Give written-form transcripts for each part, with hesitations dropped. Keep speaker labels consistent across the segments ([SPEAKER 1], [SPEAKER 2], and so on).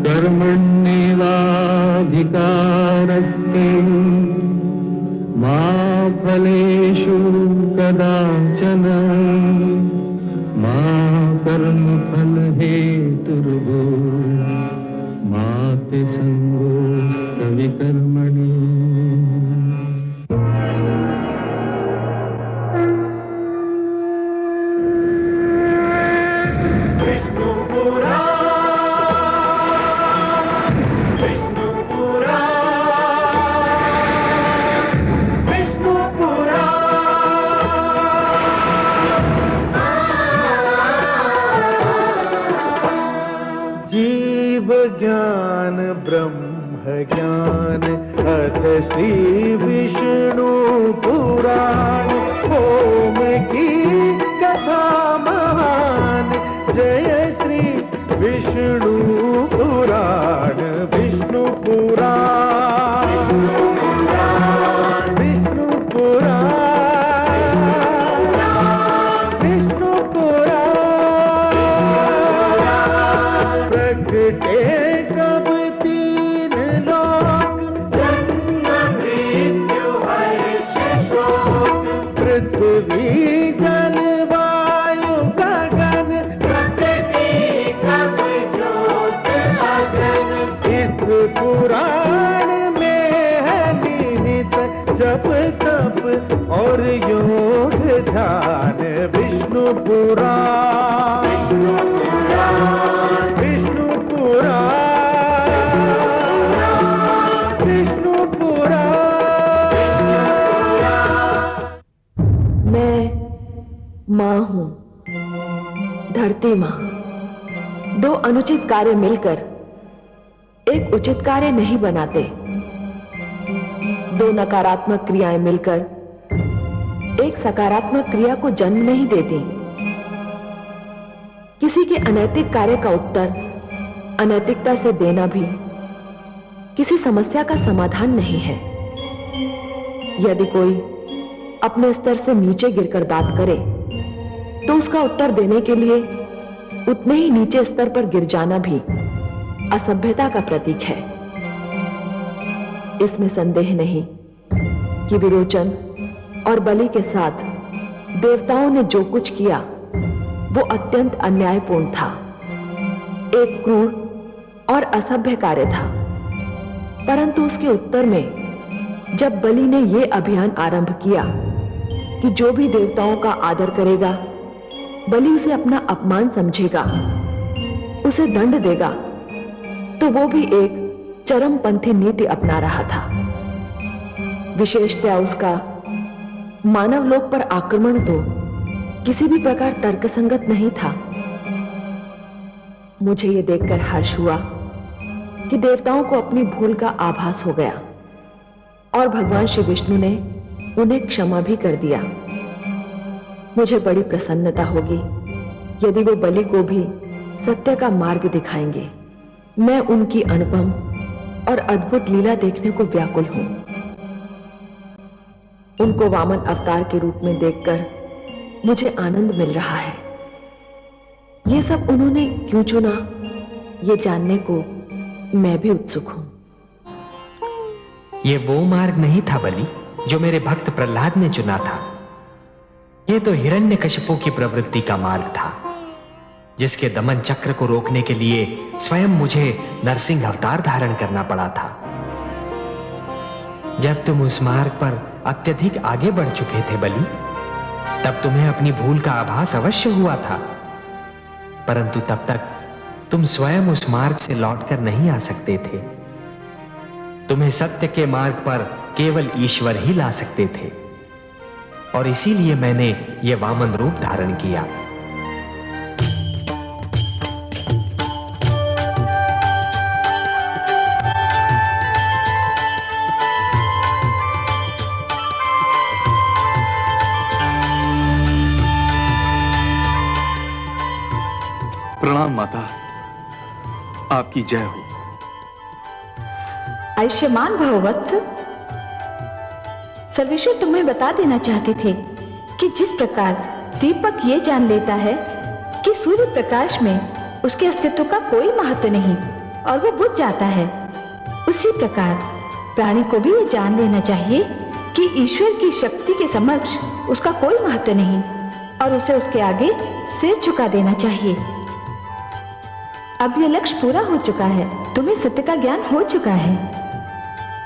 [SPEAKER 1] कर्मण्येवाधिकारस्ते मा फलेषु कदाचन मा कर्मफलहेतुर्भो मा ते संगोऽस्तविकर्मणि।
[SPEAKER 2] ज्ञान ब्रह्म ज्ञान अथ श्री विष्णु पुराण ओम की कथा महान जय श्री विष्णु पुराण विष्णु पुराण विष्णु पुराण विष्णु पुराण प्रगटे पृथ्वी जल वायु गगन इस पुराण में है निहित जप तप और योग ध्यान विष्णु पुराण विष्णु पुराण विष्णु पुराण।
[SPEAKER 3] मैं माँ हूं, धरती माँ। दो अनुचित कार्य मिलकर एक उचित कार्य नहीं बनाते। दो नकारात्मक क्रियाएं मिलकर एक सकारात्मक क्रिया को जन्म नहीं देती। किसी के अनैतिक कार्य का उत्तर अनैतिकता से देना भी किसी समस्या का समाधान नहीं है। यदि कोई अपने स्तर से नीचे गिरकर बात करे तो उसका उत्तर देने के लिए उतने ही नीचे स्तर पर गिर जाना भी असभ्यता का प्रतीक है। इसमें संदेह नहीं कि विरोचन और बलि के साथ देवताओं ने जो कुछ किया वो अत्यंत अन्यायपूर्ण था, एक क्रूर और असभ्य कार्य था। परंतु उसके उत्तर में जब बलि ने यह अभियान आरंभ किया कि जो भी देवताओं का आदर करेगा बलि उसे अपना अपमान समझेगा, उसे दंड देगा, तो वो भी एक चरमपंथी नीति अपना रहा था। विशेषतया उसका मानव लोक पर आक्रमण तो किसी भी प्रकार तर्कसंगत नहीं था। मुझे यह देखकर हर्ष हुआ कि देवताओं को अपनी भूल का आभास हो गया और भगवान श्री विष्णु ने उन्हें क्षमा भी कर दिया। मुझे बड़ी प्रसन्नता होगी यदि वो बलि को भी सत्य का मार्ग दिखाएंगे। मैं उनकी अनुपम और अद्भुत लीला देखने को व्याकुल हूं। उनको वामन अवतार के रूप में देखकर मुझे आनंद मिल रहा है। ये सब उन्होंने क्यों चुना, ये जानने को मैं भी उत्सुक हूं।
[SPEAKER 4] ये वो मार्ग नहीं था बलि जो मेरे भक्त प्रहलाद ने चुना था। ये तो हिरण्यकशिपु की प्रवृत्ति का मार्ग था, जिसके दमन चक्र को रोकने के लिए स्वयं मुझे नरसिंह अवतार धारण करना पड़ा था। जब तुम उस मार्ग पर अत्यधिक आगे बढ़ चुके थे बलि, तब तुम्हें अपनी भूल का आभास अवश्य हुआ था, परंतु तब तक तुम स्वयं उस मार्ग से लौटकर नहीं आ सकते थे। तुम्हें सत्य के मार्ग पर केवल ईश्वर ही ला सकते थे, और इसीलिए मैंने यह वामन रूप धारण किया।
[SPEAKER 5] प्रणाम माता, आपकी जय हो।
[SPEAKER 6] आयुष्मान भव वत्स। सर्वेश्वर तुम्हें बता देना चाहते थे कि जिस प्रकार दीपक ये जान लेता है कि सूर्य प्रकाश में उसके अस्तित्व का कोई महत्व नहीं और वो बुझ जाता है। उसी प्रकार प्राणी को भी ये जान लेना चाहिए कि ईश्वर की शक्ति के समक्ष उसका कोई महत्व नहीं और उसे उसके आगे सिर झुका देना चाहिए। अब यह लक्ष्य पूरा हो चुका है, तुम्हें सत्य का ज्ञान हो चुका है।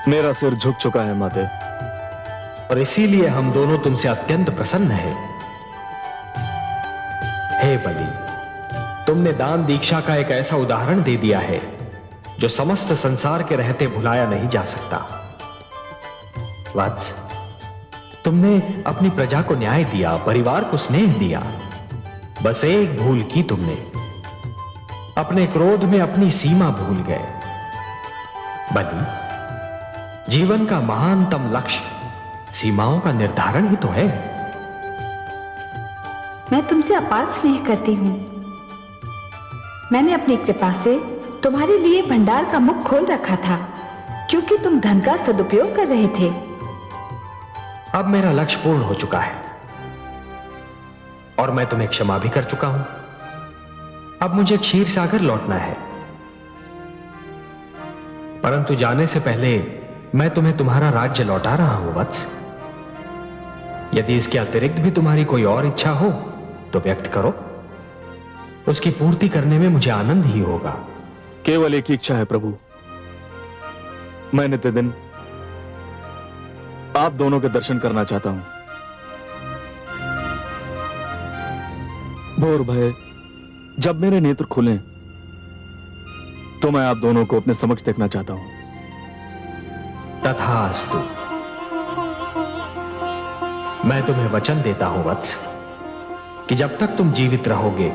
[SPEAKER 1] मेरा सिर झुक चुका है माते,
[SPEAKER 4] और इसीलिए हम दोनों तुमसे अत्यंत प्रसन्न हैं। हे बलि, तुमने दान दीक्षा का एक ऐसा उदाहरण दे दिया है जो समस्त संसार के रहते भुलाया नहीं जा सकता। वत्स, तुमने अपनी प्रजा को न्याय दिया, परिवार को स्नेह दिया। बस एक भूल की तुमने, अपने क्रोध में अपनी सीमा भूल गए। बलि, जीवन का महानतम लक्ष्य सीमाओं का निर्धारण ही तो है।
[SPEAKER 6] मैं तुमसे अपार स्नेह करती हूं। मैंने अपनी कृपा से तुम्हारे लिए भंडार का मुख खोल रखा था, क्योंकि तुम धन का सदुपयोग कर रहे थे।
[SPEAKER 4] अब मेरा लक्ष्य पूर्ण हो चुका है और मैं तुम्हें क्षमा भी कर चुका हूं। अब मुझे क्षीर सागर लौटना है, परंतु जाने से पहले मैं तुम्हें तुम्हारा राज्य लौटा रहा हूं वत्स। यदि इसके अतिरिक्त भी तुम्हारी कोई और इच्छा हो तो व्यक्त करो, उसकी पूर्ति करने में मुझे आनंद ही होगा।
[SPEAKER 1] केवल एक ही इच्छा है प्रभु। मैं नित्य दिन आप दोनों के दर्शन करना चाहता हूं। भोर भय जब मेरे नेत्र खुलें तो मैं आप दोनों को अपने समक्ष देखना चाहता हूं।
[SPEAKER 4] तथास्तु। मैं तुम्हें वचन देता हूं वत्स कि जब तक तुम जीवित रहोगे,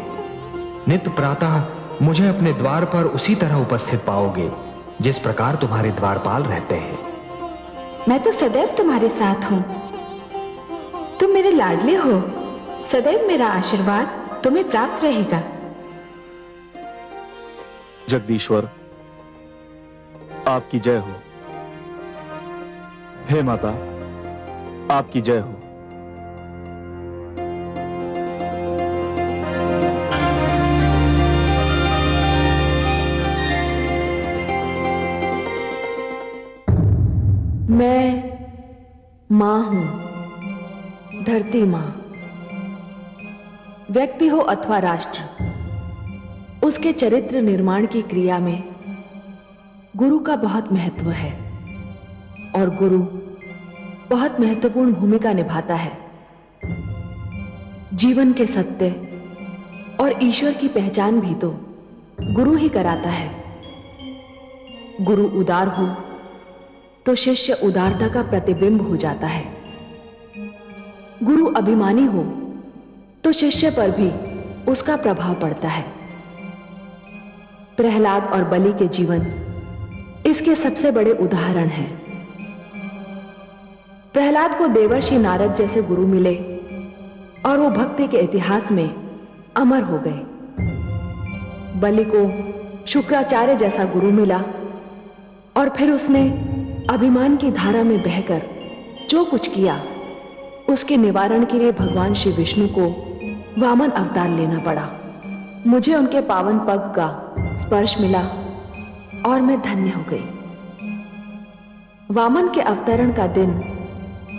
[SPEAKER 4] नित्य प्रातः मुझे अपने द्वार पर उसी तरह उपस्थित पाओगे जिस प्रकार तुम्हारे द्वारपाल रहते हैं।
[SPEAKER 6] मैं तो सदैव तुम्हारे साथ हूं। तुम मेरे लाडले हो, सदैव मेरा आशीर्वाद तुम्हें प्राप्त रहेगा।
[SPEAKER 1] जगदीश्वर, आपकी जय हो। हे माता, आपकी जय हो।
[SPEAKER 3] मैं मां हूं, धरती मां। व्यक्ति हो अथवा राष्ट्र, उसके चरित्र निर्माण की क्रिया में गुरु का बहुत महत्व है और गुरु बहुत महत्वपूर्ण भूमिका निभाता है। जीवन के सत्य और ईश्वर की पहचान भी तो गुरु ही कराता है। गुरु उदार हो तो शिष्य उदारता का प्रतिबिंब हो जाता है। गुरु अभिमानी हो तो शिष्य पर भी उसका प्रभाव पड़ता है। प्रहलाद और बलि के जीवन इसके सबसे बड़े उदाहरण हैं। प्रहलाद को देवर्षि नारद जैसे गुरु मिले और वो भक्ति के इतिहास में अमर हो गए। बलि को शुक्राचार्य जैसा गुरु मिला और फिर उसने अभिमान की धारा में बहकर जो कुछ किया, उसके निवारण के लिए भगवान श्री विष्णु को वामन अवतार लेना पड़ा। मुझे उनके पावन पग का स्पर्श मिला और मैं धन्य हो गई। वामन के अवतरण का दिन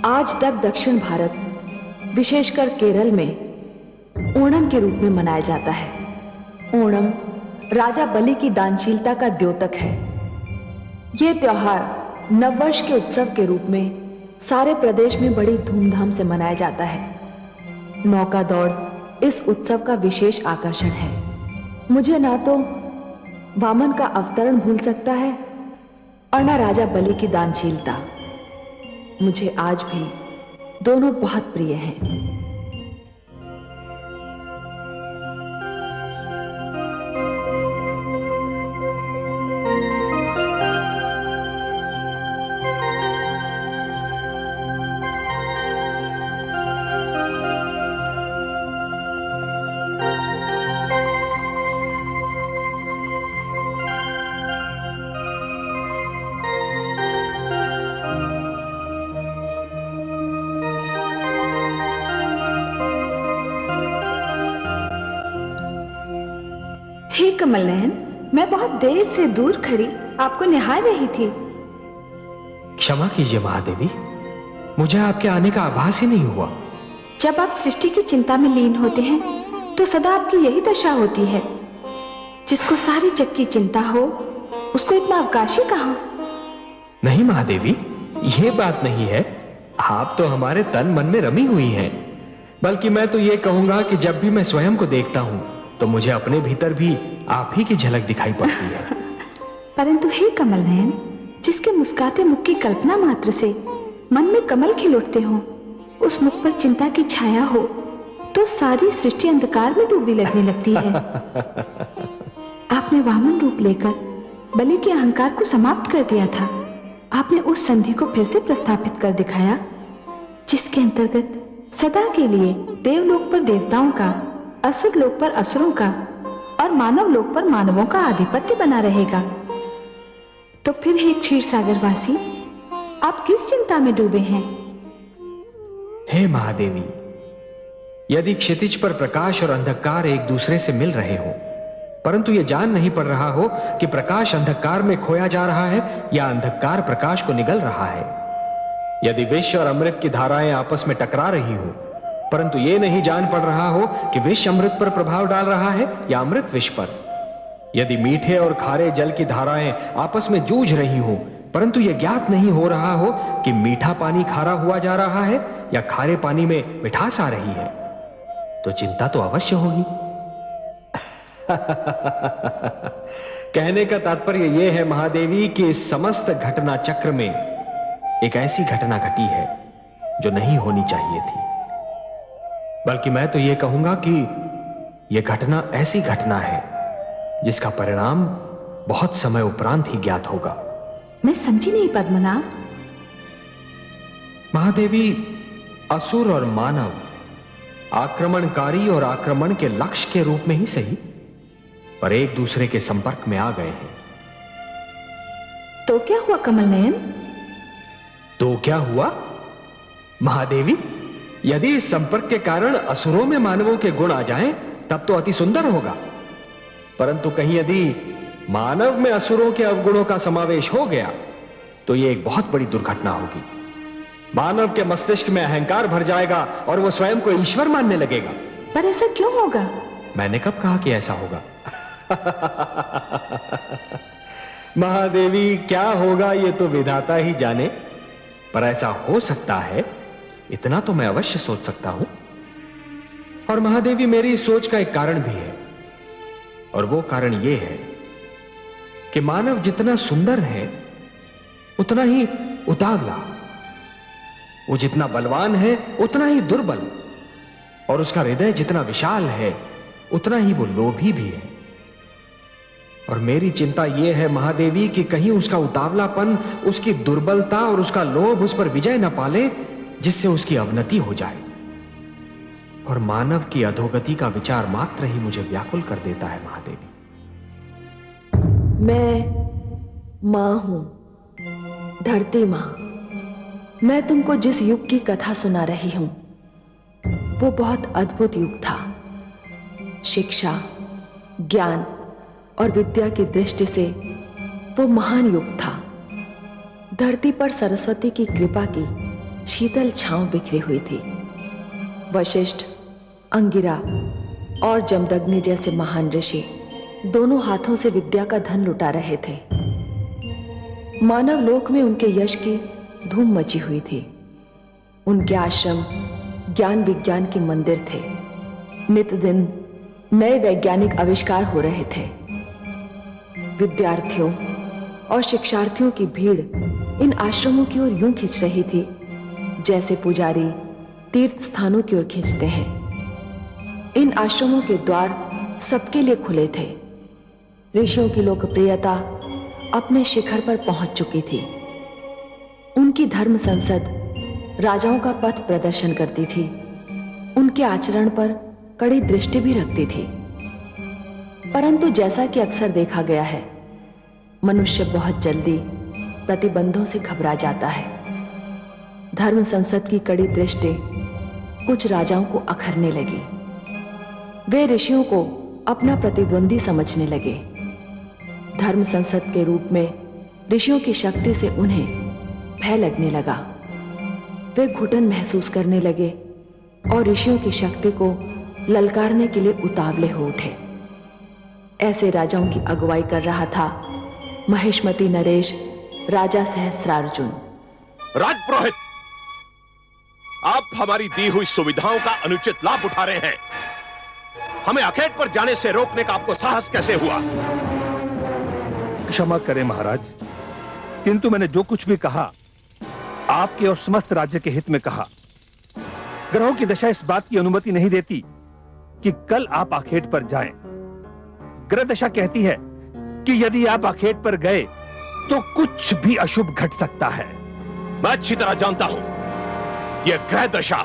[SPEAKER 3] आज तक दक्षिण भारत, विशेषकर केरल में ओणम के रूप में मनाया जाता है। ओणम राजा बलि की दानशीलता का द्योतक है। यह त्योहार नववर्ष के उत्सव के रूप में सारे प्रदेश में बड़ी धूमधाम से मनाया जाता है। नौका दौड़ इस उत्सव का विशेष आकर्षण है। मुझे ना तो वामन का अवतरण भूल सकता है और ना राजा बलि की दानशीलता। मुझे आज भी दोनों बहुत प्रिय हैं।
[SPEAKER 6] हे कमल नयन, मैं बहुत देर से दूर खड़ी आपको निहार रही थी।
[SPEAKER 4] क्षमा कीजिए महादेवी, मुझे आपके आने का आभास ही नहीं हुआ।
[SPEAKER 6] जब आप सृष्टि की चिंता में लीन होते हैं तो सदा आपकी यही दशा होती है। जिसको सारी जग की चिंता हो उसको इतना अवकाश ही कहां।
[SPEAKER 4] नहीं महादेवी, यह बात नहीं है। आप तो हमारे तन मन में रमी हुई हैं। बल्कि मैं तो यह कहूंगा कि जब भी मैं स्वयं को देखता हूं तो मुझे अपने भीतर भी आप ही की झलक दिखाई पड़ती है।
[SPEAKER 6] परंतु हे कमल नयन, जिसके मुस्कुराते मुख की कल्पना मात्र से मन में कमल खिल उठते हो, उस मुख पर चिंता की छाया हो तो सारी सृष्टि अंधकार में डूबी लगने लगती है। आपने वामन रूप लेकर बलि के अहंकार को समाप्त कर दिया था। आपने उस संधि को फिर से प्रस्थापित कर दिखाया जिसके अंतर्गत सदा के लिए देवलोक पर देवताओं का, असुर लोक पर असुरों का और मानव लोक पर मानवों का आधिपत्य बना रहेगा। तो फिर हे क्षीर सागर वासी, आप किस चिंता में डूबे हैं?
[SPEAKER 4] हे महादेवी, यदि क्षितिज पर प्रकाश और अंधकार एक दूसरे से मिल रहे हो, परंतु यह जान नहीं पड़ रहा हो कि प्रकाश अंधकार में खोया जा रहा है या अंधकार प्रकाश को निगल रहा है, यदि विष और अमृत की धाराएं आपस में टकरा रही हो, परंतु यह नहीं जान पड़ रहा हो कि विष अमृत पर प्रभाव डाल रहा है या अमृत विष पर, यदि मीठे और खारे जल की धाराएं आपस में जूझ रही हो, परंतु यह ज्ञात नहीं हो रहा हो कि मीठा पानी खारा हुआ जा रहा है या खारे पानी में मिठास आ रही है, तो चिंता तो अवश्य होगी। कहने का तात्पर्य यह है महादेवी कि इस समस्त घटना चक्र में एक ऐसी घटना घटी है जो नहीं होनी चाहिए थी। बल्कि मैं तो यह कहूंगा कि यह घटना ऐसी घटना है जिसका परिणाम बहुत समय उपरांत ही ज्ञात होगा।
[SPEAKER 6] मैं समझी नहीं पद्मनाभ।
[SPEAKER 4] महादेवी, असुर और मानव आक्रमणकारी और आक्रमण के लक्ष्य के रूप में ही सही, पर एक दूसरे के संपर्क में आ गए हैं।
[SPEAKER 6] तो क्या हुआ कमल नयन?
[SPEAKER 4] तो क्या हुआ महादेवी? यदि इस संपर्क के कारण असुरों में मानवों के गुण आ जाएं, तब तो अति सुंदर होगा। परंतु कहीं यदि मानव में असुरों के अवगुणों का समावेश हो गया तो यह एक बहुत बड़ी दुर्घटना होगी। मानव के मस्तिष्क में अहंकार भर जाएगा और वो स्वयं को ईश्वर मानने लगेगा।
[SPEAKER 6] पर ऐसा क्यों होगा?
[SPEAKER 4] मैंने कब कहा कि ऐसा होगा? महादेवी, क्या होगा ये तो विधाता ही जाने, पर ऐसा हो सकता है इतना तो मैं अवश्य सोच सकता हूं। और महादेवी, मेरी इस सोच का एक कारण भी है, और वो कारण ये है कि मानव जितना सुंदर है उतना ही उतावला, वो जितना बलवान है उतना ही दुर्बल, और उसका हृदय जितना विशाल है उतना ही वो लोभी भी है। और मेरी चिंता यह है महादेवी कि कहीं उसका उतावलापन, उसकी दुर्बलता और उसका लोभ उस पर विजय न पाले, जिससे उसकी अवनति हो जाए। और मानव की अधोगति का विचार मात्र ही मुझे व्याकुल कर देता है महादेवी।
[SPEAKER 3] मैं मां हूं, धरती मां। मैं तुमको जिस युग की कथा सुना रही हूं वो बहुत अद्भुत युग था। शिक्षा, ज्ञान और विद्या की दृष्टि से वो महान युग था। धरती पर सरस्वती की कृपा की शीतल छांव बिखरी हुई थी। वशिष्ठ, अंगिरा और जमदग्नि जैसे महान ऋषि दोनों हाथों से विद्या का धन लुटा रहे थे। मानव लोक में उनके यश की धूम मची हुई थी। उनके आश्रम ज्ञान विज्ञान के मंदिर थे। नित दिन नए वैज्ञानिक आविष्कार हो रहे थे। विद्यार्थियों और शिक्षार्थियों की भीड़ इन आश्रमों की ओर यूं खिंच रही थी जैसे पुजारी तीर्थ स्थानों की ओर खींचते हैं। इन आश्रमों के द्वार सबके लिए खुले थे। ऋषियों की लोकप्रियता अपने शिखर पर पहुंच चुकी थी। उनकी धर्म संसद राजाओं का पथ प्रदर्शन करती थी। उनके आचरण पर कड़ी दृष्टि भी रखती थी। परंतु जैसा कि अक्सर देखा गया है, मनुष्य बहुत जल्दी प्रतिबंधों से घबरा जाता है। धर्म संसद की कड़ी दृष्टि कुछ राजाओं को अखरने लगी। वे ऋषियों को अपना प्रतिद्वंदी समझने लगे। धर्म संसद के रूप में ऋषियों की शक्ति से उन्हें भय लगने लगा। वे घुटन महसूस करने लगे और ऋषियों की शक्ति को ललकारने के लिए उतावले हो उठे। ऐसे राजाओं की अगुवाई कर रहा था महेशमती नरेश राजा सहस्रार्जुन।
[SPEAKER 7] राजपुरोहित, आप हमारी दी हुई सुविधाओं का अनुचित लाभ उठा रहे हैं। हमें अखेट पर जाने से रोकने का आपको साहस कैसे हुआ?
[SPEAKER 8] क्षमा करें महाराज, किंतु मैंने जो कुछ भी कहा आपके और समस्त राज्य के हित में कहा। ग्रहों की दशा इस बात की अनुमति नहीं देती कि कल आप आखेट पर जाएं। ग्रह दशा कहती है कि यदि आप आखेट पर गए तो कुछ भी अशुभ घट सकता है।
[SPEAKER 7] मैं अच्छी तरह जानता हूं, यह ग्रह दशा,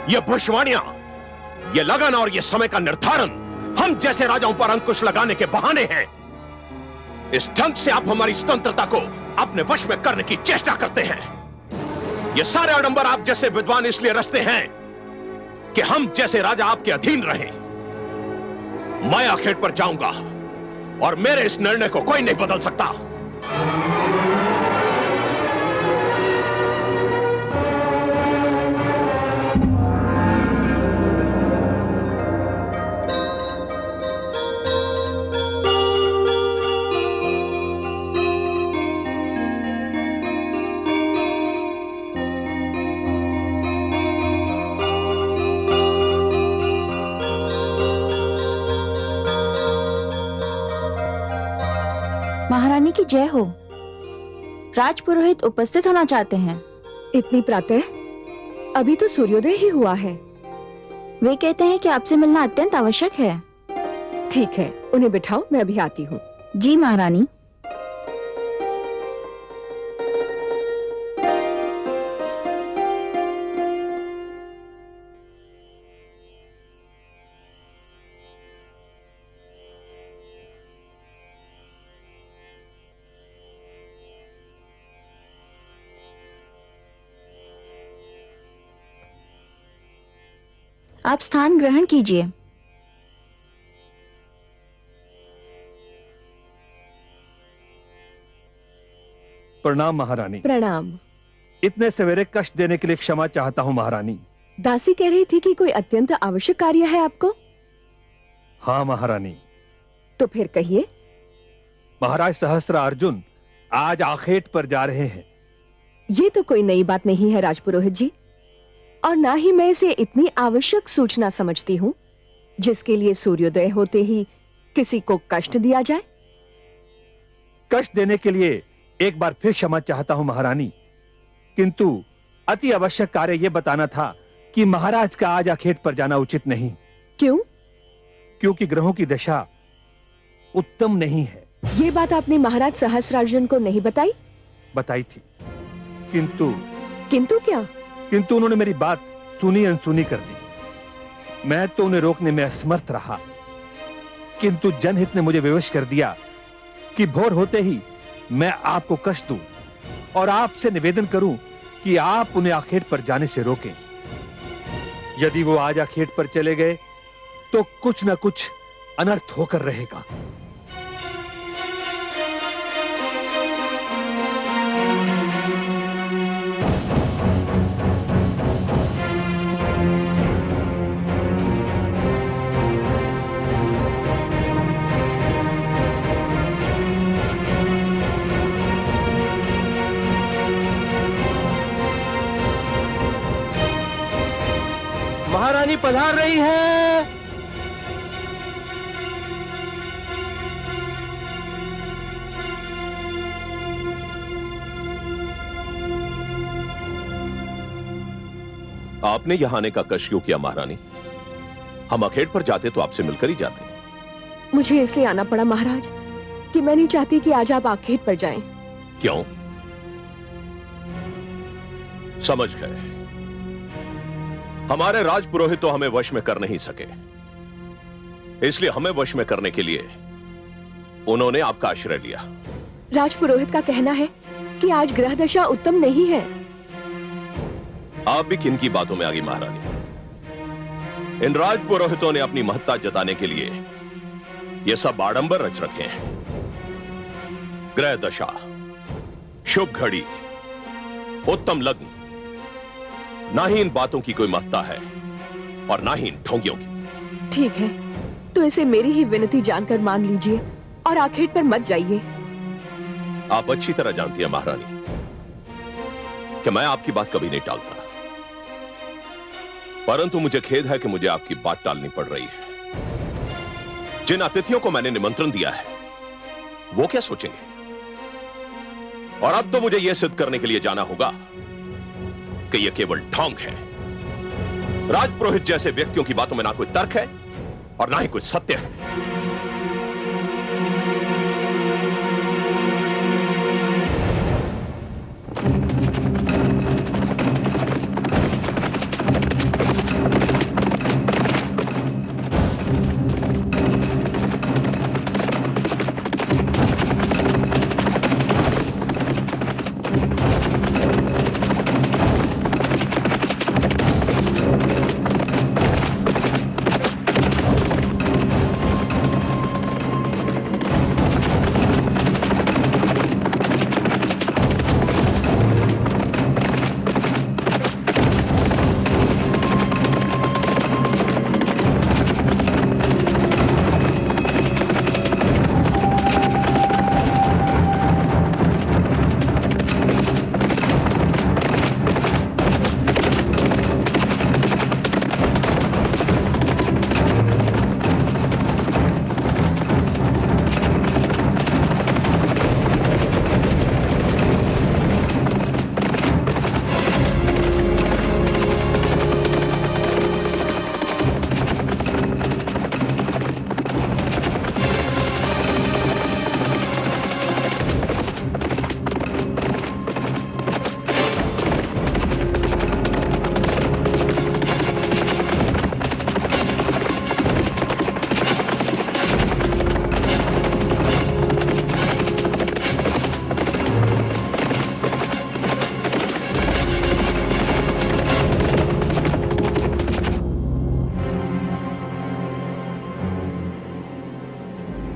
[SPEAKER 7] यह भविष्यवाणियां, यह लगन और यह समय का निर्धारण हम जैसे राजाओं पर अंकुश लगाने के बहाने हैं। इस ढंग से आप हमारी स्वतंत्रता को अपने वश में करने की चेष्टा करते हैं। ये सारे आडंबर आप जैसे विद्वान इसलिए रचते हैं कि हम जैसे राजा आपके अधीन रहें। मैं आखेट पर जाऊंगा और मेरे इस निर्णय को कोई नहीं बदल सकता।
[SPEAKER 6] महारानी की जय हो। राजपुरोहित उपस्थित होना चाहते हैं।
[SPEAKER 3] इतनी प्रातः? अभी तो सूर्योदय ही हुआ है।
[SPEAKER 6] वे कहते हैं कि आपसे मिलना अत्यंत आवश्यक है।
[SPEAKER 3] ठीक है, उन्हें बिठाओ, मैं अभी आती हूँ।
[SPEAKER 6] जी महारानी। आप स्थान ग्रहण कीजिए।
[SPEAKER 8] प्रणाम महारानी।
[SPEAKER 3] प्रणाम।
[SPEAKER 8] इतने सवेरे कष्ट देने के लिए क्षमा चाहता हूं महारानी।
[SPEAKER 3] दासी कह रही थी कि कोई अत्यंत आवश्यक कार्य है आपको।
[SPEAKER 8] हाँ महारानी।
[SPEAKER 3] तो फिर कहिए।
[SPEAKER 8] महाराज सहस्रार्जुन आज आखेट पर जा रहे हैं।
[SPEAKER 3] ये तो कोई नई बात नहीं है राजपुरोहित जी, और ना ही मैं इसे इतनी आवश्यक सूचना समझती हूँ जिसके लिए सूर्योदय होते ही किसी को कष्ट दिया जाए।
[SPEAKER 8] कष्ट देने के लिए एक बार फिर क्षमा चाहता हूं महारानी, किंतु अति आवश्यक कार्य यह बताना था कि महाराज का आज आखेट पर जाना उचित नहीं।
[SPEAKER 3] क्यों?
[SPEAKER 8] क्योंकि ग्रहों की दशा उत्तम नहीं है।
[SPEAKER 3] ये बात आपने महाराज सहस्रार्जुन को नहीं बताई?
[SPEAKER 8] बताई थी, किंतु
[SPEAKER 3] क्या?
[SPEAKER 8] किंतु उन्होंने मेरी बात सुनी अनसुनी कर दी। मैं तो उन्हें रोकने में असमर्थ रहा, किंतु जनहित ने मुझे विवश कर दिया कि भोर होते ही मैं आपको कष्ट दूं और आपसे निवेदन करूं कि आप उन्हें आखेट पर जाने से रोकें। यदि वो आज आखेट पर चले गए तो कुछ न कुछ अनर्थ होकर रहेगा।
[SPEAKER 2] महारानी पधार रही है।
[SPEAKER 7] आपने यहां आने का कष्ट क्यों किया महारानी? हम अखेट पर जाते तो आपसे मिलकर ही जाते।
[SPEAKER 3] मुझे इसलिए आना पड़ा महाराज कि मैं नहीं चाहती कि आज आप आखेट पर जाएं।
[SPEAKER 7] क्यों? समझ गए, हमारे राजपुरोहित तो हमें वश में कर नहीं सके, इसलिए हमें वश में करने के लिए उन्होंने आपका आश्रय लिया।
[SPEAKER 3] राजपुरोहित का कहना है कि आज ग्रह दशा उत्तम नहीं है।
[SPEAKER 7] आप भी किन की बातों में आ गई महारानी? इन राजपुरोहितों ने अपनी महत्ता जताने के लिए ये सब आडंबर रच रखे हैं। ग्रह दशा, शुभ घड़ी, उत्तम लग्न, ना ही इन बातों की कोई महत्ता है और ना ही इन ढोंगियों की।
[SPEAKER 3] ठीक है, तो इसे मेरी ही विनती जानकर मान लीजिए और आखेट पर मत जाइए।
[SPEAKER 7] आप अच्छी तरह जानती हैं महारानी कि मैं आपकी बात कभी नहीं टालता, परंतु मुझे खेद है कि मुझे आपकी बात टालनी पड़ रही है। जिन अतिथियों को मैंने निमंत्रण दिया है वो क्या सोचेंगे? और अब तो मुझे यह सिद्ध करने के लिए जाना होगा कि यह केवल ढोंग है। राजपुरोहित जैसे व्यक्तियों की बातों में ना कोई तर्क है और ना ही कुछ सत्य है।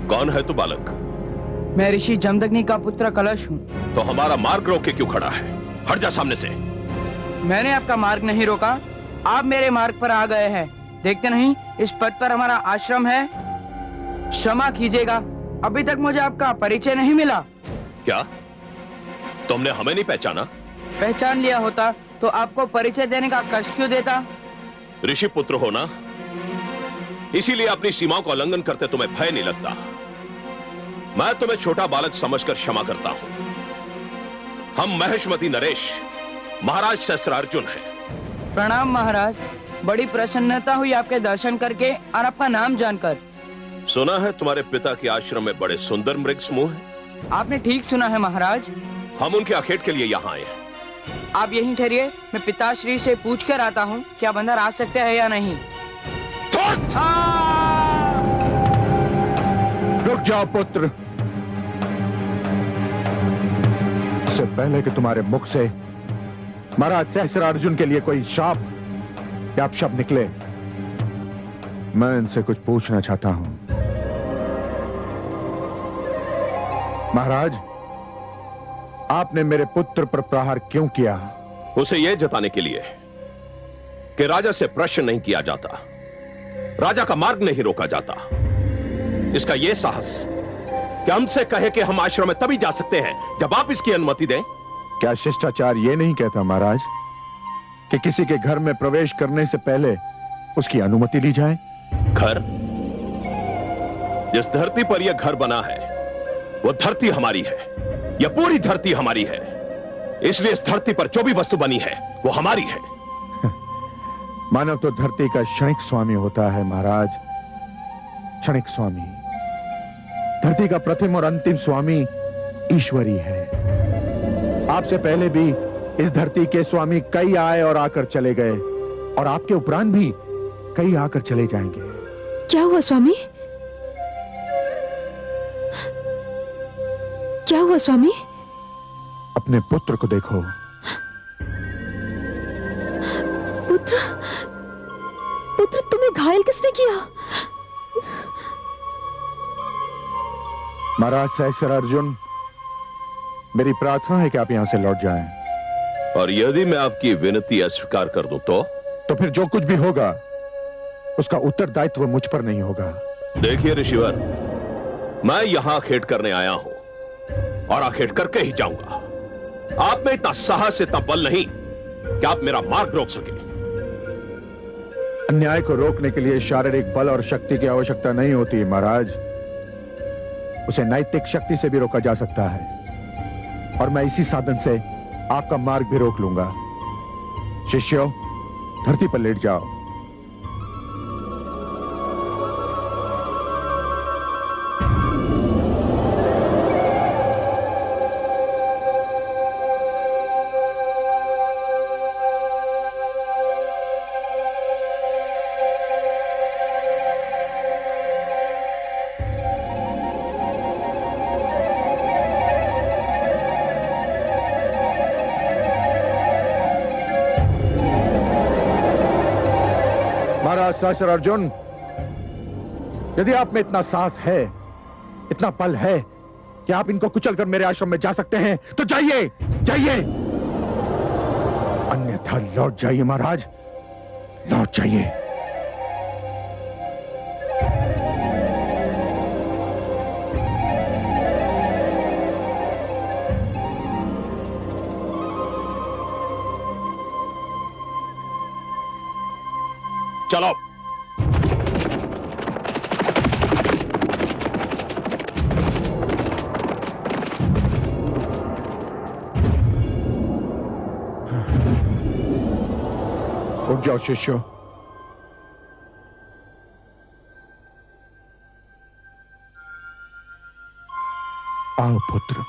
[SPEAKER 7] कौन है तू बालक?
[SPEAKER 9] मैं ऋषि जमदग्नि का पुत्र कलश हूँ।
[SPEAKER 7] तो हमारा मार्ग रोक के क्यों खड़ा है? हट जा सामने से।
[SPEAKER 9] मैंने आपका मार्ग नहीं रोका, आप मेरे मार्ग पर आ गए हैं। देखते नहीं इस पद पर हमारा आश्रम है। क्षमा कीजिएगा, अभी तक मुझे आपका परिचय नहीं मिला।
[SPEAKER 7] क्या तुमने हमें नहीं पहचाना?
[SPEAKER 9] पहचान लिया होता तो आपको परिचय देने का कष्ट क्यों देता?
[SPEAKER 7] ऋषि पुत्र हो ना, इसीलिए अपनी सीमाओं का उल्लंघन करते तुम्हें भय नहीं लगता। मैं तुम्हें छोटा बालक समझकर क्षमा करता हूं। हम महेशमती नरेश महाराज सहस्त्रार्जुन हैं।
[SPEAKER 9] प्रणाम महाराज, बड़ी प्रसन्नता हुई आपके दर्शन करके और आपका नाम जानकर।
[SPEAKER 7] सुना है तुम्हारे पिता के आश्रम में बड़े सुंदर मृग समूह हैं।
[SPEAKER 9] आपने ठीक सुना है महाराज।
[SPEAKER 7] हम उनके आखेट के लिए यहाँ आए हैं।
[SPEAKER 9] आप यहीं ठहरिए, मैं पिताश्री से पूछ कर आता हूँ क्या बंदर आ सकते हैं या नहीं।
[SPEAKER 10] रुक जाओ पुत्र। इससे पहले कि तुम्हारे मुख से महाराज सहस्त्रार्जुन के लिए कोई शाप या अपशब्द निकले, मैं इनसे कुछ पूछना चाहता हूं। महाराज, आपने मेरे पुत्र पर प्रहार क्यों किया?
[SPEAKER 7] उसे यह जताने के लिए कि राजा से प्रश्न नहीं किया जाता, राजा का मार्ग नहीं रोका जाता। इसका यह साहस कि हमसे कहे कि हम आश्रम में तभी जा सकते हैं जब आप इसकी अनुमति दें।
[SPEAKER 10] क्या शिष्टाचार यह नहीं कहता महाराज कि किसी के घर में प्रवेश करने से पहले उसकी अनुमति ली जाए?
[SPEAKER 7] घर? जिस धरती पर यह घर बना है वो धरती हमारी है, यह पूरी धरती हमारी है। इसलिए इस धरती पर जो भी वस्तु बनी है वो हमारी है।
[SPEAKER 10] मानव तो धरती का क्षणिक स्वामी होता है महाराज, क्षणिक स्वामी। धरती का प्रथम और अंतिम स्वामी ईश्वरी है। आपसे पहले भी इस धरती के स्वामी कई आए और आकर चले गए, और आपके उपरांत भी कई आकर चले जाएंगे।
[SPEAKER 3] क्या हुआ स्वामी? क्या हुआ स्वामी?
[SPEAKER 10] अपने पुत्र को देखो।
[SPEAKER 3] पुत्र? पुत्र तुम्हें घायल किसने किया?
[SPEAKER 10] महाराज सहस्त्रार्जुन मेरी प्रार्थना है कि आप यहां से लौट जाएं।
[SPEAKER 7] और यदि मैं आपकी विनती अस्वीकार कर दूं तो
[SPEAKER 10] फिर जो कुछ भी होगा उसका उत्तरदायित्व मुझ पर नहीं होगा।
[SPEAKER 7] देखिए ऋषिवर, मैं यहां खेड करने आया हूं और आखेट करके ही जाऊंगा। आप में इतना साहस, इतना बल नहीं कि आप मेरा मार्ग रोक सके।
[SPEAKER 10] अन्याय को रोकने के लिए शारीरिक बल और शक्ति की आवश्यकता नहीं होती महाराज, उसे नैतिक शक्ति से भी रोका जा सकता है और मैं इसी साधन से आपका मार्ग भी रोक लूंगा। शिष्यों, धरती पर लेट जाओ। सहस्त्र अर्जुन, यदि आप में इतना साहस है, इतना बल है कि आप इनको कुचलकर मेरे आश्रम में जा सकते हैं तो जाइए, जाइए। अन्यथा लौट जाइए महाराज, लौट जाइए।
[SPEAKER 7] चलो।
[SPEAKER 10] उठ जाओ शिष्यों। आओ पुत्र।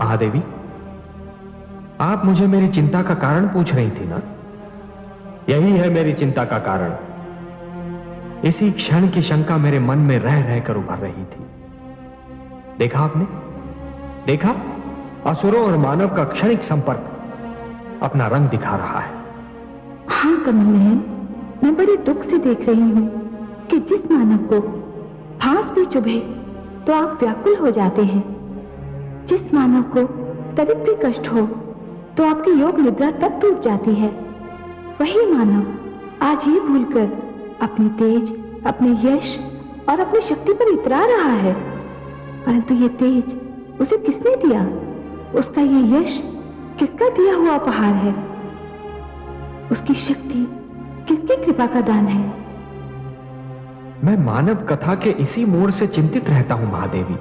[SPEAKER 4] महादेवी, आप मुझे मेरी चिंता का कारण पूछ रही थी ना? यही है मेरी चिंता का कारण। इसी क्षण की शंका मेरे मन में रह रहकर उभर रही थी। देखा आपने? देखा? असुरों और मानव का क्षणिक संपर्क अपना रंग दिखा रहा है।
[SPEAKER 6] हाँ कमल नयन, मैं बड़े दुख से देख रही हूं कि जिस मानव को फांस भी चुभे तो आप व्याकुल हो जाते हैं। जिस मानव को तनिक भी कष्ट हो तो आपकी योग निद्रा तक टूट जाती है। वही मानव आज ये भूलकर अपनी तेज, अपने यश और अपनी शक्ति पर इतरा रहा है। परंतु ये तेज उसे किसने दिया? उसका ये यश किसका दिया हुआ उपहार है? उसकी शक्ति किसकी कृपा का दान है?
[SPEAKER 4] मैं मानव कथा के इसी मोड़ से चिंतित रहता हूं महादेवी।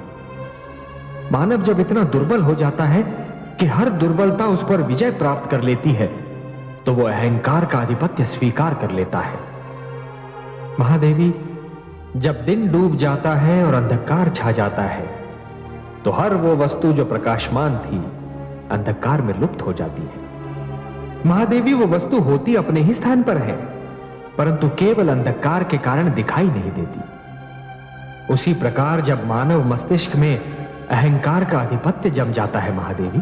[SPEAKER 4] मानव जब इतना दुर्बल हो जाता है कि हर दुर्बलता उस पर विजय प्राप्त कर लेती है तो वो अहंकार का आधिपत्य स्वीकार कर लेता है। महादेवी, जब दिन डूब जाता है और अंधकार छा जाता है तो हर वो वस्तु जो प्रकाशमान थी अंधकार में लुप्त हो जाती है। महादेवी, वो वस्तु होती अपने ही स्थान पर है परंतु केवल अंधकार के कारण दिखाई नहीं देती। उसी प्रकार जब मानव मस्तिष्क में अहंकार का आधिपत्य जम जाता है महादेवी,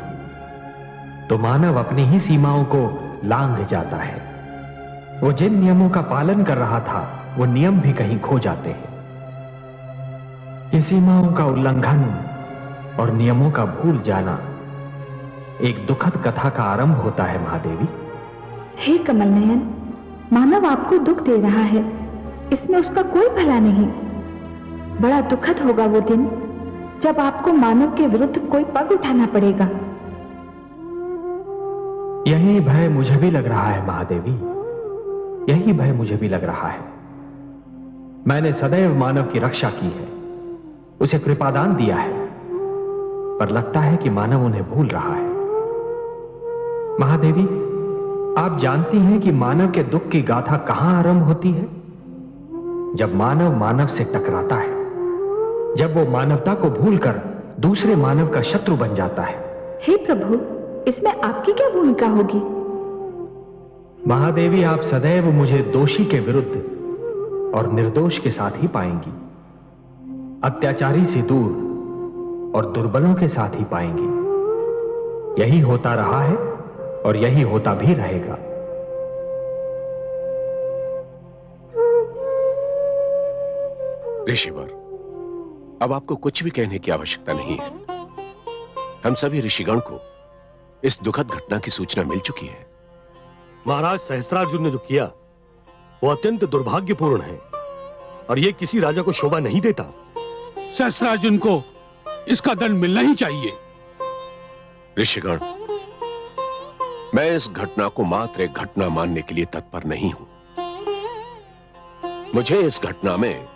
[SPEAKER 4] तो मानव अपनी ही सीमाओं को लांघ जाता है। वो जिन नियमों का पालन कर रहा था वो नियम भी कहीं खो जाते हैं। ये सीमाओं का उल्लंघन और नियमों का भूल जाना एक दुखद कथा का आरंभ होता है महादेवी।
[SPEAKER 6] हे कमल नयन, मानव आपको दुख दे रहा है, इसमें उसका कोई भला नहीं। बड़ा दुखद होगा वो दिन जब आपको मानव के विरुद्ध कोई पग उठाना पड़ेगा।
[SPEAKER 4] यही भय मुझे भी लग रहा है महादेवी, यही भय मुझे भी लग रहा है। मैंने सदैव मानव की रक्षा की है, उसे कृपादान दिया है, पर लगता है कि मानव उन्हें भूल रहा है। महादेवी, आप जानती हैं कि मानव के दुख की गाथा कहां आरंभ होती है? जब मानव मानव से टकराता है, जब वो मानवता को भूलकर दूसरे मानव का शत्रु बन जाता है।
[SPEAKER 6] हे प्रभु, इसमें आपकी क्या भूमिका होगी?
[SPEAKER 4] महादेवी, आप सदैव मुझे दोषी के विरुद्ध और निर्दोष के साथ ही पाएंगी। अत्याचारी से दूर और दुर्बलों के साथ ही पाएंगी। यही होता रहा है और यही होता भी रहेगा।
[SPEAKER 7] ऋषिवर, अब आपको कुछ भी कहने की आवश्यकता नहीं है। हम सभी ऋषिगण को इस दुखद घटना की सूचना मिल चुकी है।
[SPEAKER 2] महाराज सहस्त्रार्जुन ने जो किया वो अत्यंत दुर्भाग्यपूर्ण है और ये किसी राजा को शोभा नहीं देता।
[SPEAKER 11] सहस्त्रार्जुन को इसका दंड मिलना ही चाहिए।
[SPEAKER 7] ऋषिगण, मैं इस घटना को मात्र एक घटना मानने के लिए तत्पर नहीं हूं। मुझे इस घटना में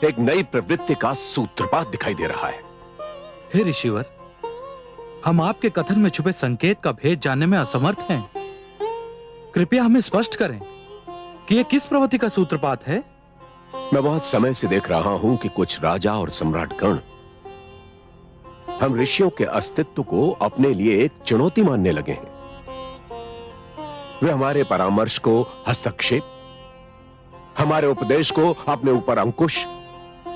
[SPEAKER 7] एक नई प्रवृत्ति का सूत्रपात दिखाई दे रहा है।
[SPEAKER 11] हे ऋषिवर, हम आपके कथन में छुपे संकेत का भेद जानने में असमर्थ हैं। कृपया हमें स्पष्ट करें कि यह किस प्रवृत्ति का सूत्रपात है।
[SPEAKER 7] मैं बहुत समय से देख रहा हूं कि कुछ राजा और सम्राटगण हम ऋषियों के अस्तित्व को अपने लिए एक चुनौती मानने लगे हैं। वे हमारे परामर्श को हस्तक्षेप, हमारे उपदेश को अपने ऊपर अंकुश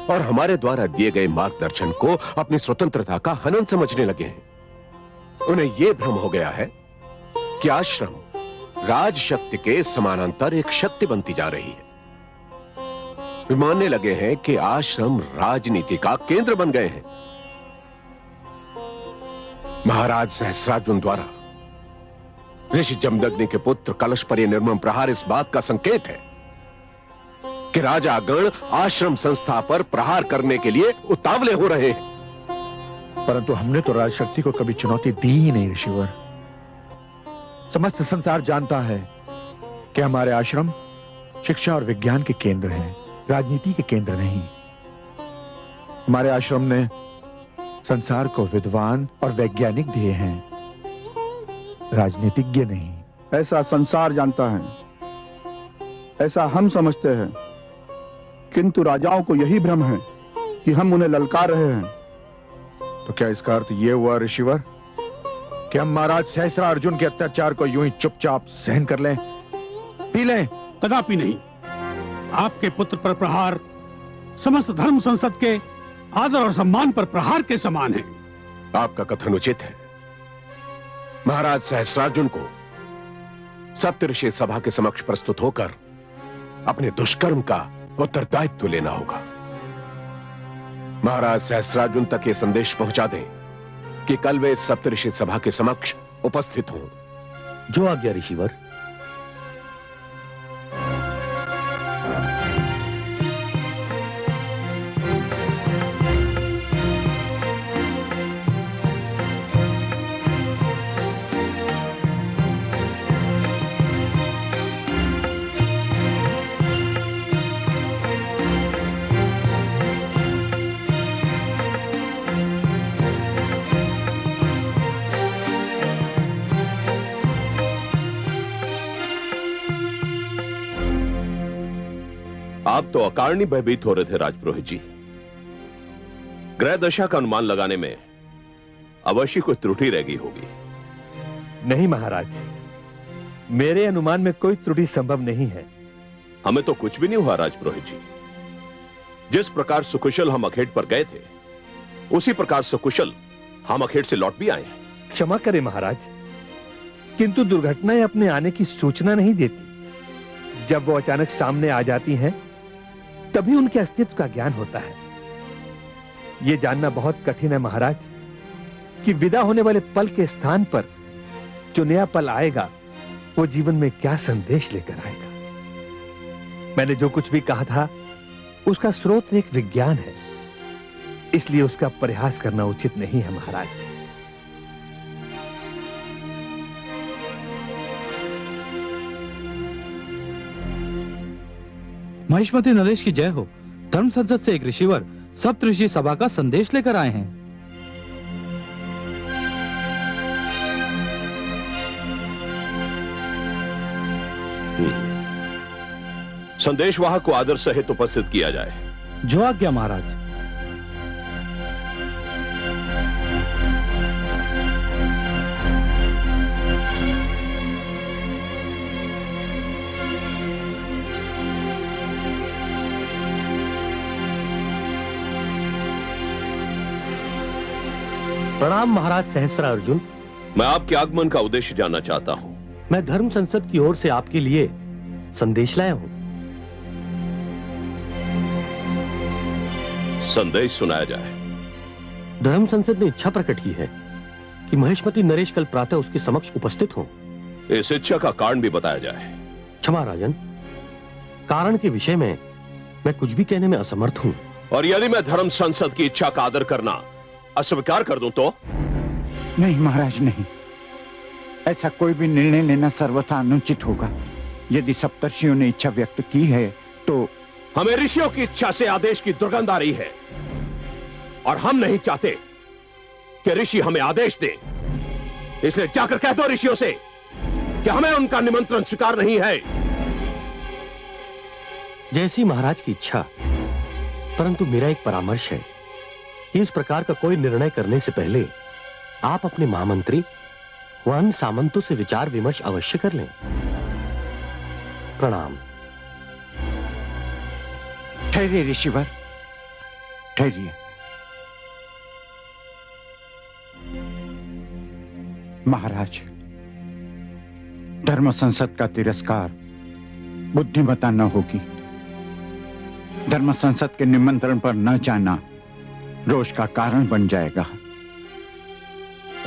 [SPEAKER 7] और हमारे द्वारा दिए गए मार्गदर्शन को अपनी स्वतंत्रता का हनन समझने लगे हैं। उन्हें यह भ्रम हो गया है कि आश्रम राज शक्ति के समानांतर एक शक्ति बनती जा रही है। वे मानने लगे हैं कि आश्रम राजनीति का केंद्र बन गए हैं। महाराज सहस्रार्जुन द्वारा ऋषि जमदग्नि के पुत्र कलश पर यह निर्मम प्रहार इस बात का संकेत है कि राजागण आश्रम संस्था पर प्रहार करने के लिए उतावले हो रहे हैं।
[SPEAKER 10] परंतु हमने तो राजशक्ति को कभी चुनौती दी ही नहीं ऋषिवर। समस्त संसार जानता है कि हमारे आश्रम शिक्षा और विज्ञान के केंद्र हैं, राजनीति के केंद्र नहीं। हमारे आश्रम ने संसार को विद्वान और वैज्ञानिक दिए हैं, राजनीतिज्ञ नहीं।
[SPEAKER 12] ऐसा संसार जानता है, ऐसा हम समझते हैं, किंतु राजाओं को यही भ्रम है कि हम उन्हें ललकार रहे हैं।
[SPEAKER 10] तो क्या इसका अर्थ यह हुआ ऋषिवर कि हम महाराज सहस्त्रार्जुन के अत्याचार को यूं ही चुपचाप सहन कर लें, पी लें?
[SPEAKER 11] कदापि नहीं। आपके पुत्र पर प्रहार समस्त धर्म संसद के आदर और सम्मान पर प्रहार के समान है।
[SPEAKER 7] आपका कथन उचित है। महाराज सहस्त्रार्जुन को सप्तऋषि सभा के समक्ष प्रस्तुत होकर अपने दुष्कर्म का उत्तरदायित्व लेना होगा। महाराज सहस्त्रार्जुन तक यह संदेश पहुंचा दें कि कल वे सप्तऋषि सभा के समक्ष उपस्थित हों।
[SPEAKER 2] जो आज्ञा ऋषिवर।
[SPEAKER 7] आप तो अकारणीय भयभीत हो रहे थे राजपुरोहित जी। ग्रह दशा का अनुमान लगाने में अवश्य कोई त्रुटि रह गई होगी।
[SPEAKER 8] नहीं महाराज, मेरे अनुमान में कोई त्रुटि संभव नहीं है।
[SPEAKER 7] हमें तो कुछ भी नहीं हुआ राजपुरोहित जी। जिस प्रकार सुकुशल हम अखेट पर गए थे, उसी प्रकार सुकुशल हम अखेट से लौट भी आए हैं।
[SPEAKER 8] क्षमा करें महाराज, किंतु दुर्घटनाएं अपने आने की सूचना नहीं देती। जब वो अचानक सामने आ जाती हैं, तभी उनके अस्तित्व का ज्ञान होता है। यह जानना बहुत कठिन है महाराज कि विदा होने वाले पल के स्थान पर जो नया पल आएगा, वो जीवन में क्या संदेश लेकर आएगा। मैंने जो कुछ भी कहा था, उसका स्रोत एक विज्ञान है, इसलिए उसका परिहास करना उचित नहीं है महाराज।
[SPEAKER 11] महिष्मति नरेश की जय हो। धर्म संसद से एक ऋषिवर सप्तऋषि सभा का संदेश लेकर आए हैं।
[SPEAKER 7] संदेशवाहक को आदर सहित उपस्थित किया जाए।
[SPEAKER 11] जो आज्ञा महाराज।
[SPEAKER 2] प्रणाम महाराज सहस्रा अर्जुन।
[SPEAKER 7] मैं आपके आगमन का उद्देश्य जानना चाहता हूं।
[SPEAKER 2] मैं धर्म संसद की ओर से आपके लिए संदेश लाया हूं।
[SPEAKER 7] संदेश सुनाया जाए।
[SPEAKER 2] धर्म संसद ने इच्छा प्रकट की है कि महेशमती नरेश कल प्रातः उसके समक्ष उपस्थित हों।
[SPEAKER 7] इस इच्छा का कारण भी बताया जाए।
[SPEAKER 2] क्षमा राजन, कारण के विषय में मैं कुछ भी कहने में असमर्थ हूं।
[SPEAKER 7] और यदि मैं धर्म संसद की इच्छा का आदर करना अस्वीकार कर दूं तो?
[SPEAKER 13] नहीं महाराज, नहीं। ऐसा कोई भी निर्णय लेना सर्वथा अनुचित होगा। यदि सप्तर्षियों ने इच्छा व्यक्त की है तो
[SPEAKER 7] हमें ऋषियों की इच्छा से आदेश की दुर्गंध आ रही है और हम नहीं चाहते कि ऋषि हमें आदेश दें। इसलिए जाकर कह दो ऋषियों से कि हमें उनका निमंत्रण स्वीकार नहीं है।
[SPEAKER 2] जैसी महाराज की इच्छा, परंतु मेरा एक परामर्श है कि इस प्रकार का कोई निर्णय करने से पहले आप अपने महामंत्री व अन्य सामंतों से विचार विमर्श अवश्य कर लें। प्रणाम।
[SPEAKER 13] ठहरिए ऋषिवर, ठहरिए। महाराज, धर्म संसद का तिरस्कार बुद्धिमता न होगी। धर्म संसद के निमंत्रण पर न जाना रोष का कारण बन जाएगा।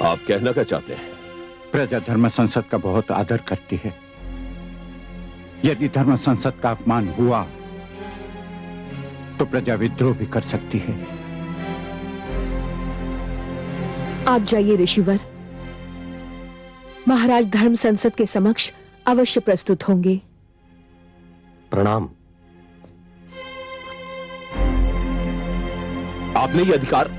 [SPEAKER 7] आप कहना क्या चाहते हैं?
[SPEAKER 13] प्रजा धर्म संसद का बहुत आदर करती है। यदि धर्म संसद का अपमान हुआ तो प्रजा विद्रोह भी कर सकती है।
[SPEAKER 3] आप जाइए ऋषिवर, महाराज धर्म संसद के समक्ष अवश्य प्रस्तुत होंगे।
[SPEAKER 2] प्रणाम।
[SPEAKER 7] आपने ये अधिकार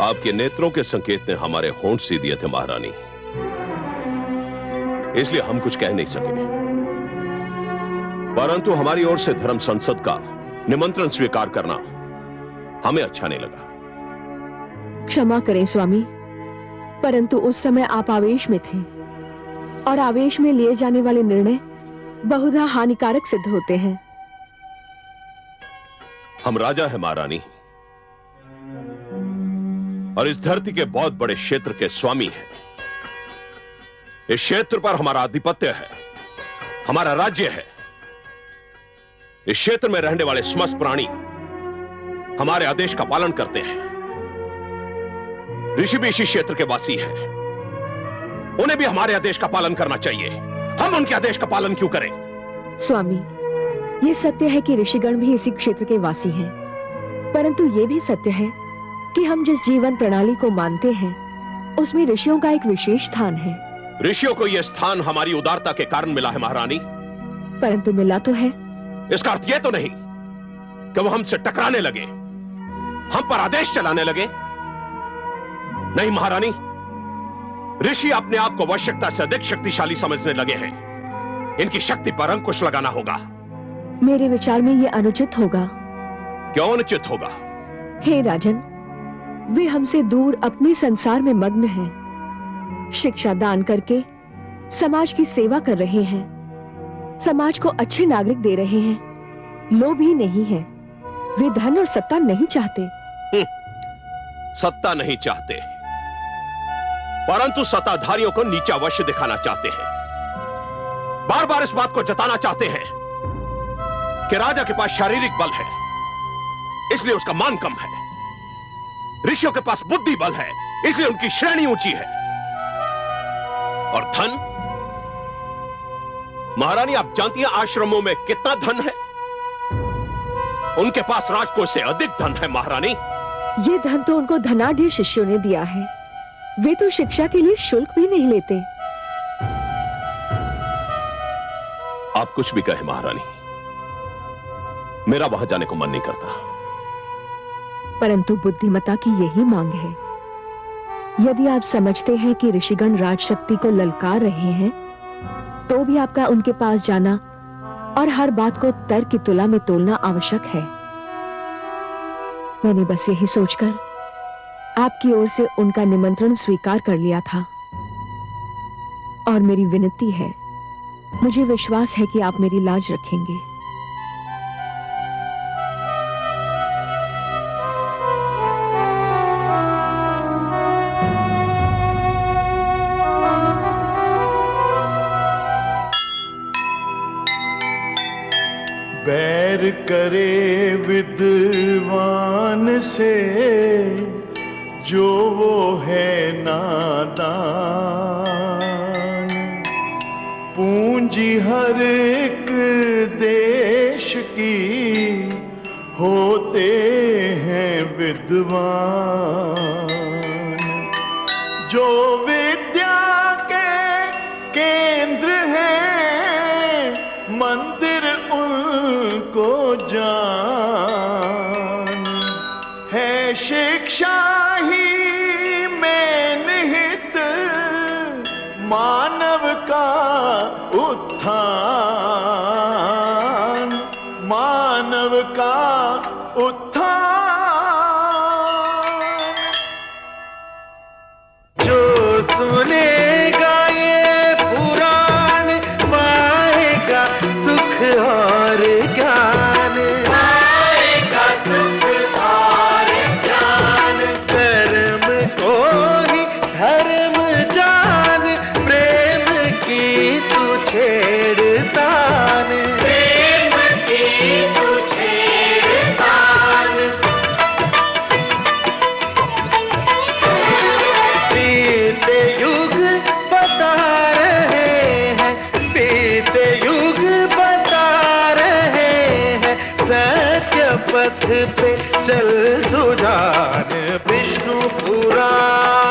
[SPEAKER 7] आपके नेत्रों के संकेत ने हमारे होंठ सी दिए थे महारानी, इसलिए हम कुछ कह नहीं सके। परंतु हमारी ओर से धर्म संसद का निमंत्रण स्वीकार करना हमें अच्छा नहीं लगा।
[SPEAKER 3] क्षमा करें स्वामी, परंतु उस समय आप आवेश में थे और आवेश में लिए जाने वाले निर्णय बहुधा हानिकारक सिद्ध होते हैं।
[SPEAKER 7] हम राजा हैं महारानी, और इस धरती के बहुत बड़े क्षेत्र के स्वामी हैं। इस क्षेत्र पर हमारा आधिपत्य है, हमारा राज्य है। इस क्षेत्र में रहने वाले समस्त प्राणी हमारे आदेश का पालन करते हैं। ऋषि भी इसी क्षेत्र के वासी हैं, उन्हें भी हमारे आदेश का पालन करना चाहिए। हम उनके आदेश का पालन क्यों करें?
[SPEAKER 3] स्वामी, ये सत्य है कि ऋषिगण भी इसी क्षेत्र के वासी हैं, परंतु ये भी सत्य है कि हम जिस जीवन प्रणाली को मानते हैं उसमें ऋषियों का एक विशेष स्थान है।
[SPEAKER 7] ऋषियों को यह स्थान हमारी उदारता के कारण मिला है महारानी।
[SPEAKER 3] परंतु मिला तो है।
[SPEAKER 7] इसका अर्थ यह तो नहीं कि वो हमसे टकराने लगे, हम पर आदेश चलाने लगे। नहीं महारानी, ऋषि अपने आप को आवश्यकता से अधिक शक्तिशाली समझने लगे हैं। इनकी शक्ति पर अंकुश लगाना होगा।
[SPEAKER 3] मेरे विचार में यह अनुचित होगा।
[SPEAKER 7] क्यों अनुचित होगा?
[SPEAKER 3] हे राजन, वे हमसे दूर अपने संसार में मग्न हैं। शिक्षा दान करके समाज की सेवा कर रहे हैं, समाज को अच्छे नागरिक दे रहे हैं, लोभी नहीं है। वे धन और सत्ता नहीं चाहते।
[SPEAKER 7] सत्ता नहीं चाहते, परंतु सत्ताधारियों को नीचा अवश्य दिखाना चाहते हैं। बार बार इस बात को जताना चाहते हैं कि राजा के पास शारीरिक बल है, इसलिए उसका मान कम है। ऋषियों के पास बुद्धि बल है, इसलिए उनकी श्रेणी ऊंची है। और धन, महारानी आप जानती हैं आश्रमों में कितना धन है? उनके पास राजकोष से अधिक धन है महारानी।
[SPEAKER 3] ये धन तो उनको धनाढ्य शिष्यों ने दिया है। वे तो शिक्षा के लिए शुल्क भी नहीं लेते।
[SPEAKER 7] आप कुछ भी कहे महारानी, मेरा वहां जाने को मन नहीं करता।
[SPEAKER 3] परंतु बुद्धिमता की यही मांग है। यदि आप समझते हैं कि ऋषिगण राजशक्ति को ललकार रहे हैं, तो भी आपका उनके पास जाना और हर बात को तर्क की तुला में तोलना आवश्यक है। मैंने बस यही सोचकर आपकी ओर से उनका निमंत्रण स्वीकार कर लिया था। और मेरी विनती है, मुझे विश्वास है कि आप मेरी लाज रखेंगे।
[SPEAKER 14] बैर करे विद्वान से जो वो है नादान, पूंजी हर एक देश की होते हैं विद्वान। जो विद्या के केंद्र हैं, मंदिर उनको जान है। शिक्षा ही में निहित मानव का उत्थान, मानव का उत्थान। जो सुनेगा ये पुराण पाएगा सुख और ज्ञान, पाएगा सुख और ज्ञान। कर्म को ही धर्म जान, प्रेम की तू छेड़तान, प्रेम की तू छेड़तान। बीते युग बता रहे हैं, बीते युग बता रहे हैं, सत्य पथ पे चल सुजान। विष्णु पुराण